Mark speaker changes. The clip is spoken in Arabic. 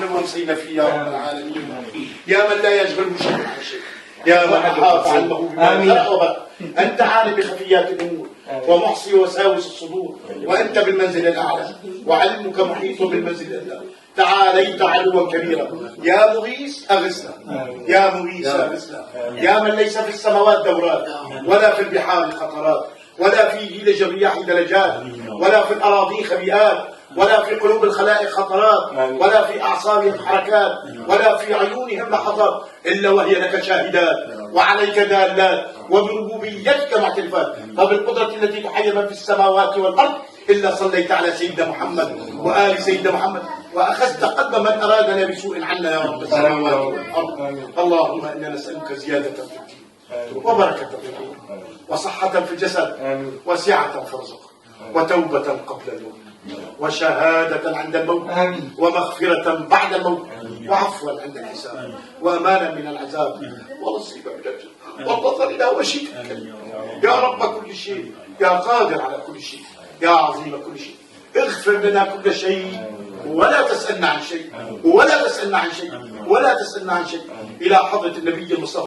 Speaker 1: نحن وامسينا فيه يا رب العالمين. يا من لا يشغل شيء عن شيء، يا من أحاط علمه بما خلق وبرأ. أنت عالم بخفيات الأمور ومحصي وساوس الصدور، وأنت بالمنزل الأعلى وعلمك محيط بالمنزل الأدنى. تعاليت علوا كبيرا يا مغيث أغثنا، يا مغيث أغثنا، يا من ليس في السماوات دورات ولا في البحار خطرات ولا في جيل الرياح دلجات ولا في الأراضي خبيئات ولا في قلوب الخلائق خطرات ولا في أعصابهم حركات ولا في عيونهم لحظات إلا وهي لك شاهدات وعليك دالات وبربوبيتك معترفات. فبالقدرة التي تحيي من في السماوات والأرض إلا صليت على سيدنا محمد وآل سيدنا محمد وأخذت قلب من أرادنا بسوء عنا يا رب السماوات والأرض. اللهم إنا نسألك زيادة في الدين وبركة في الدين وصحة في الجسد وسعة في الرزق وتوبة قبل الموت وشهادة عند الموت ومغفرة بعد الموت وعفوا عند الحساب وأمانا من العذاب ونصيبا من الجنة والنظر إلى وجهك يا رب كل شيء، يا قادر على كل شيء، يا عظيم كل شيء. اغفر لنا كل شيء ولا تسألنا عن شيء ولا تسألنا عن شيء ولا تسألنا عن شيء إلى حضرة النبي المصطفى